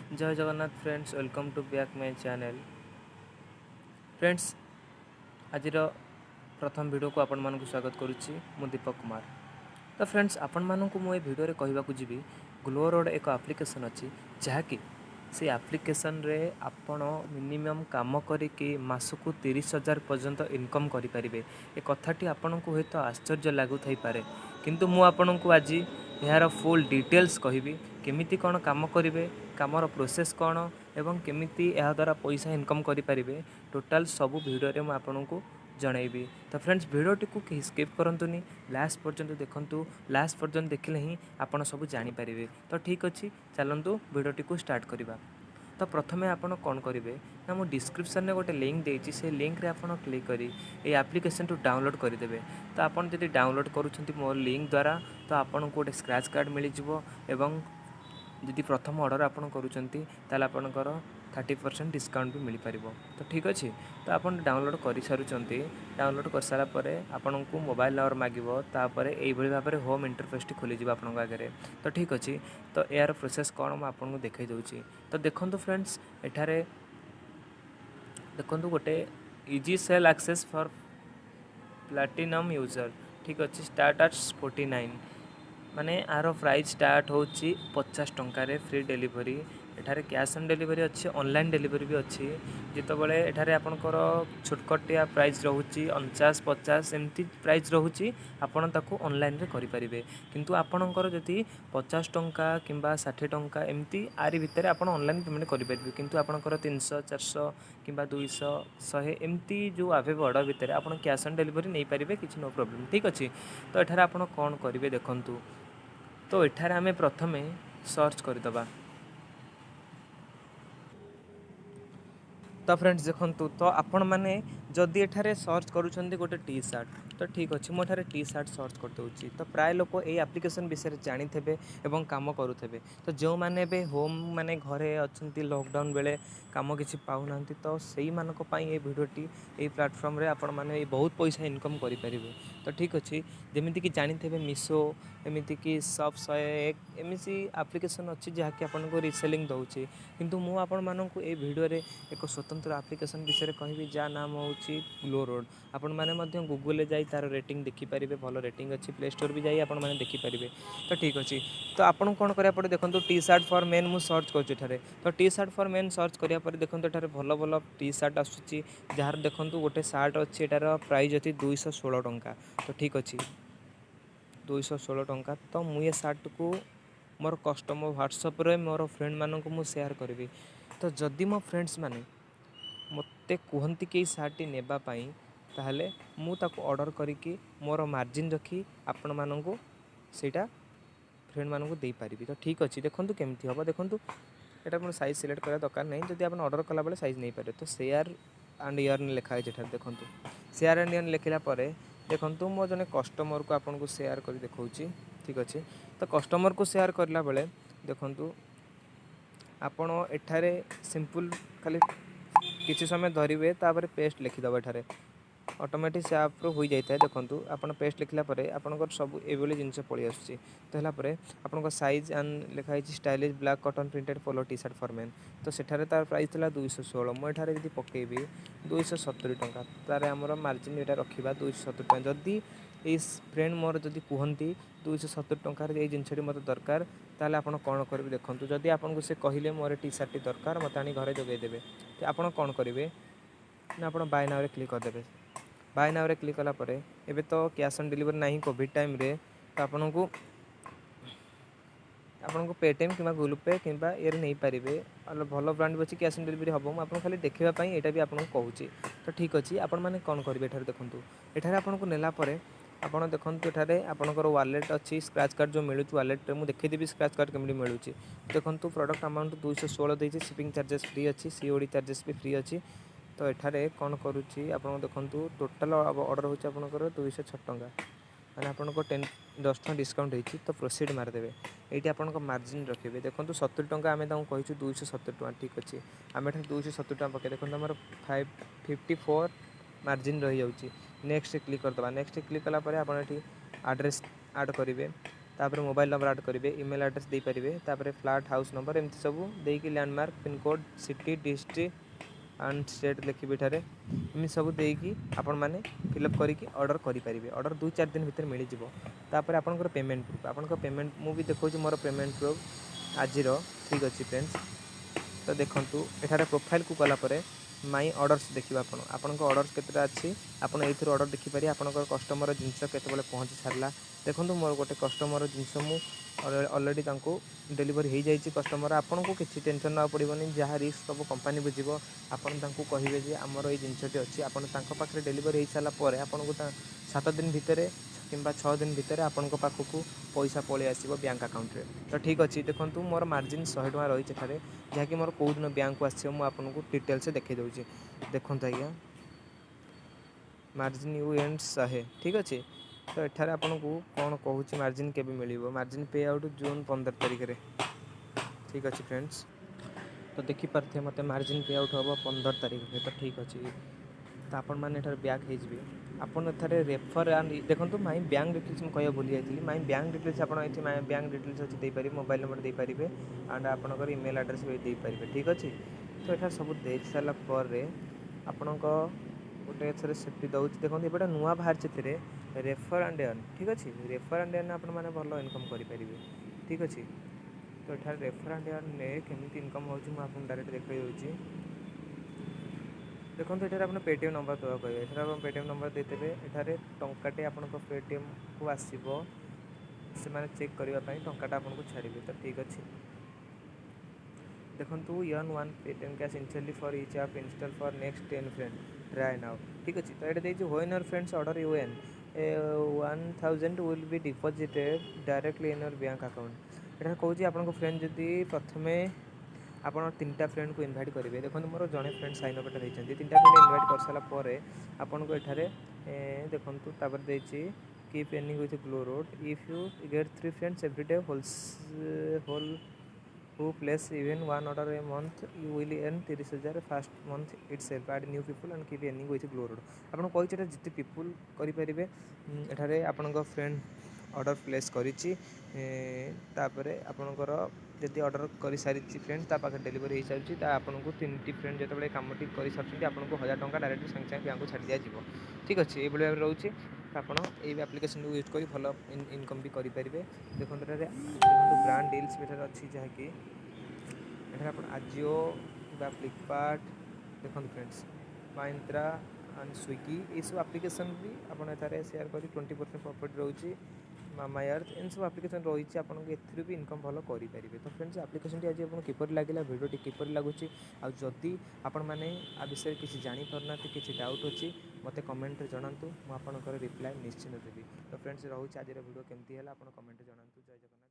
जय Jagannath friends, welcome to back my channel. Friends, आज प्रथम वीडियो को आपण मानक स्वागत करुच्ची मु दीपक कुमार। तो फ्रेंड्स, आपण मानक मुझे वीडियो कहवाक जी ग्लो रोड एक एप्लिकेशन अच्छी जहाँकि से एप्लिकेशन रे आपण मिनिमम काम करिकी मासकू 30,000 पर्यंत इनकम करें। ए कथाटी आपण को हूँ आश्चर्य लगुथई पारे, किंतु मु आपण को आज यार फुल डिटेल्स कहबी केमिति कौन काम करेंगे, कामर प्रोसेस कौन एवं केमिति यह द्वारा पैसा इनकम करें। टोटाल सबू भिडियो मुझे आपन को जनइबी। तो फ्रेंड्स, भिडियोटी को कहीं स्किप करंतुनी, लास्ट पर्यंत देखंतु। लास्ट पर्यंत देखिले ही आपन सब जानीपारे। तो ठीक अच्छे, चलतु भिडियोटी को स्टार्ट करवा। तो प्रथमे आपन कौन करेंगे ना, मु डिस्क्रिप्शन में गोटे लिंक देती, से लिंक रे आपन क्लिक करी ये एप्लिकेशन टू डाउनलोड करदेवे। तो आपन जब डाउनलोड करुँच मोर लिंक द्वारा, तो आपन को गोटे स्क्रैच कार्ड मिल जाव एवं जदि प्रथम ऑर्डर आपन करूछंती ताले आपनकर 30% डिस्काउंट भी मिल पार। तो ठीक अच्छे, तो आप डाउनलोड कर सारूँगी। डाउनलोड कर सारा पर आपन को मोबाइल नंबर मांगो, तापर यही भाव में होम इंटरफेस खोल आप आगे। तो ठीक अच्छे, तो यार प्रोसेस कौन मुझे देखई दूसरी। तो देखो फ्रेंड्स, एठारे देखो गोटे easy sale access for platinum user. ठीक अच्छे, स्टार्ट एट 49 माने आर प्राइस स्टार्ट हो 50 टंकार फ्री डिलीवरी। एठारे कैश ऑन डिलीवरी अच्छी, ऑनलाइन डिलीवरी भी अच्छी। जितेबाला एठारे आपणकर छोटकटिया प्राइस रोचे 49-50 एमती प्राइस रोचे, आपड़ ताको ऑनलाइन रे करें। किंतु आपणकर जदि 50 टंका कि 60 टंका एमती आरी भितर आप ऑनलाइन पेमेंट करेंगे। किंतु आपणकर 300-400 कि 200-100 एमती जो आवे ऑर्डर भितर आप कैश ऑन डिलीवरी नहीं पारे, किसी नो प्रॉब्लम। ठीक अच्छे, तो एठारे आप कौन करेंगे देखंतु। तो एठारे आमे प्रथमे सर्च करदबा। तो फ्रेंड्स देखंतु, तो आपण माने जदि एठारे सर्च करूछंती गोटे टी शर्ट, तो ठीक अच्छे मो एठारे टी शर्ट सर्च कर दूची। तो प्राय लोक ये एप्लिकेशन विषय जानी थे एवं काम करुथे। तो जो माने बे होम माने घरे अच्छंती लॉकडाउन बेले काम किसी पाऊना, तो सही मानक पई ये वीडियोटी ये प्लेटफॉर्म रे आपण माने बहुत पैसा इनकम करि परिबे। तो ठीक अच्छे, जेमिति कि जानी थे मिशो, एमिति कि शॉप 101 एमसी एप्लिकेशन अच्छी जहाँकि आपन को रिसेलिंग दउची। किंतु मु आपण मानक ए वीडियो रे एक स्वतंत्र एप्लिकेशन विषय कहबी जहाँ नाम हूँ ग्लो रोड। आपण मैंने गूगल जाई तार रेटिंग देखिपारे, भल रेटिंग अच्छी। प्ले स्टोर भी जाई आपण मैंने देखिपारे। तो ठीक अच्छे, तो आपन कौन करा पड़े देखो, टी शर्ट फॉर मेन मु सर्च कर। तो T shirt for men search करापर देखो, एठारे भल भल टी शर्ट आसूची जार देखो गोटे सार्ट अच्छी, एटार प्राइस अच्छी 216 टंका। तो ठीक अच्छे, 216 टंका। तो मुझे सार्ट को मोर कस्टमर व्हाट्सअप रे मोर फ्रेंड मानक मु शेयर करी। तो जदि मो फ्रेंड्स माने मते कहती कि सार्ट नेबापाई, ताहले मु ताको ऑर्डर करिकी मोर मार्जिन रखी आपण मानक सेटा फ्रेंड मानक दे पारिबी। तो ठीक अच्छे, देखो केमती हम। देखो यहाँ मोर साइज सिलेक्ट करा दरकार नहीं, जदि आप ऑर्डर कला बेले साइज नहीं पारे। तो शेयर एंड अर्न लिखाई देखो, शेयर एंड अर्न लिखला देखो मो जने कस्टमर को आपन को शेयर कर देखौची। ठीक अच्छे, तो कस्टमर को शेयर करला बेले देखो आपण एठारे सिंपल खाली किसी समय धरवे, तापर पेस्ट लिखिदेव। एठारे ऑटोमेटिक से आप हो जाए। देखो आपन पेस्ट लिखला परे आपनकर सब एभली जिनस पळि आसुची। तो हला परे आपनकर साइज एंड लिखाई stylish black cotton printed polo T shirt for main. तो सेठारे तार प्राइस था 216। मो एठारे यदि पकेबी 270 टंका, तार आमर मार्जिन एटा रखिबा 270 टंका। जदि इस फ्रेंड मोर जदि कहती 270 टंकार ये जिनसटी मत दरकार, ताले आपन कौन करेंगे देखो। जदि आपन से कहले मोर टी शर्ट दरकार मत आनी घरे जोगेदेवे, तो आपन कौन करेंगे ना, आप बाय नाउ रे क्लिक करदेवे। बाय नाउ रे क्लिक कला परे एबे तो कैश ऑन डिलीवरी नहीं कोविड टाइम रे, तो आपन को पेटीएम कि गूगल पे कि ये नहीं पारे। भल ब्रांड भी अच्छी, कैश ऑन डिलीवरी हम मुझे खाली देखापी यहाँ भी आपको कहूँ। तो ठीक अच्छे, आपण मैंने कौन करेंगे एठार देखो। एठार आपको नेलापर आपड़ देखो, एठारे आपंकर वालेट अच्छी, स्क्रैच कार्ड जो मिलूँ वालेट मुझे देखीदेवी स्क्रैच कार्ड केमी मिलूँ। देखो प्रोडक्ट अमाउंट 216 देती, शिपिंग चार्जेस फ्री अच्छी, सीओडी चार्जेस भी फ्री अच्छी। तो एठारे कौन करुच्ची आप देखो, टोटाल ऑर्डर होकर 206 टंका, मैंने आपको 10 टका डिस्काउंट होती। तो प्रोसीड मारदेवे, ये आप मार्जिन रखिए। देखो 70 टंका आम कही 270 टका। ठीक अच्छे, आम 270 टका पकड़ देखो आम 554 मार्जिन रही जाऊँगी। नेक्स्ट क्लिक करदे, नेक्स्ट क्लिक कलापर आप एड्रेस ऐड करेंगे। तापर मोबाइल नंबर ऐड करेंगे, ईमेल एड्रेस दे पारे, तापर फ्लैट हाउस नंबर एमती सब देकी landmark pincode city district and state लिखिए एठारे एमती सब देकी आपण मैंने फिलअप करके ऑर्डर करेंगे। ऑर्डर 2-4 दिन भितर मिल जापर आपंकर पेमेंट प्रूफ आपंकर पेमेंट मुझे देखा मोर पेमेंट प्रूफ आज ठीक अच्छे फ्रेंड्स। तो देखूँ एठारे प्रोफाइल को गलापर माई ऑर्डर्स देखिए आपण ऑर्डर्स केतटा अच्छी आपड़ ये ऑर्डर देखिपारे आपंकर कस्टमर जिनस केतबे पहुँची सारा देखो मोर गोटे कस्टमर जिनस अलरेडी डेलीवरी हो जाए कस्टमर आपन को किसी टेंशन ना पड़ोनी जहाँ रिस्क सब कंपनी बुझे आपन कहे जे आमर ये जिनसटी अच्छी आपन पाखे डेलीवरी हो सारापर आपन को 7 दिन भितर किंबा 6 दिन भितर आपण पाखक पैसा पलि आसो बैंक अकाउंट रे। तो ठीक अच्छे देखो मोर मार्जिन 100 टଙ୍କା रही है जहाँकि मोर कौ दिन बैंक को आसको डिटेल्स देखी दूसरी देखो आज्ञा मार्जिन यू एंड 100 ठीक अच्छे। तो एठार आपन को कौन कहूँ मार्जिन केबे मिलिबो मार्जिन पे आउट जून 15 तारिख रे ठीक अच्छे फ्रेंड्स। तो देखिपारे मत मार्जिन पे आउट हम 15 तारिख में। तो ठीक अच्छे तो आपण मैंने बैक हो आपन एथारे रेफर एंड देखो माई बैंक डिटेल्स मुझे कह भूली जाइए माई बैंक डिटेल्स आप बैंक डिटेल्स अच्छे देपारे मोबाइल नंबर देपारे एंड आपंकर ईमेल एड्रेस भी देपारे ठीक अच्छे। तो यहाँ सब दे सारापर आपण गोटे थोड़े सेफ्टी दौर देखो ये नुआ बाहर रेफर एंड अर्न ठीक अच्छे रेफर एंड अर्न आप भल इनकम करेंगे ठीक अच्छे। तो ये रेफर एंड अर्न केमी इनकम होती डायरेक्ट देखा दूसरी देखो ये आप पेटीएम नंबर देवा कहे ये पेटीएम नंबर देते एठारे टंकाटे आप पेटीएम को आसो से मैंने चेक करने टाटा आपको छाड़े। तो ठीक अच्छे देखो earn 1 Paytm cash install for each app install for next 10 friend try now ठीक अच्छे। तो ये देखिए when your friends order you earn 1000 will be deposited directly in your bank account. यहाँ कहूँ आपको फ्रेंड जदि प्रथमे आप 3टा फ्रेंड को इनवाइट करेंगे देखो मोर जड़े फ्रेंड साइन अप होती 3टा फ्रेंड इनवाइट कर सारापर आपन को एठारे देखो तापर देछि keep earning with GlowRoad if you get 3 friends everyday whole who place even one order a month you will earn 30,000 first month itself add new people and keep earning with glow road। आपन कहि छटा जिते people करि परिबे एठारे आपनक friend order place करिछि तापरे आपनकर जदि ऑर्डर कर सारी फ्रेंड ता पाखे डेलीवरी हो सारी आपको 3टी फ्रेंड जो कम कर सारी आपको 1000 टଙ୍କା डायरेक्ट संगे संगे बैंक को छाड़ दिया जाव ठीक अच्छे। ये भाव रोचे आपड़ ये एप्लिकेशन को यूज कर भल इनकम भी करेंगे। देखो ब्रांड डील्स भी अच्छी जहाँकि आप आजिओ फ्लिपकार्ट देखो फ्रेंड्स महिंद्रा एंड स्विगी ये सब एप्लिकेशन भी आपड़ शेयर कर 20% प्रॉफिट रोचे मामा अर्थ इन सब एप्लिकेशन रही है आपको एथि भी इनकम भल करेंगे। तो फ्रेंड्स एप्लिकेशन आज आपको किपर लगे भिडियो किपर लगुच आदि आपण मैंने आ विषय किसी जानीपारना किसी डाउट अच्छी मत कमेंट जनातु मुझे रिप्लाई निश्चिंत देवी। तो फ्रेंड्स रोचे आज वीडियो केमती है आप कमेंट जनातु। जय जगन्नाथ।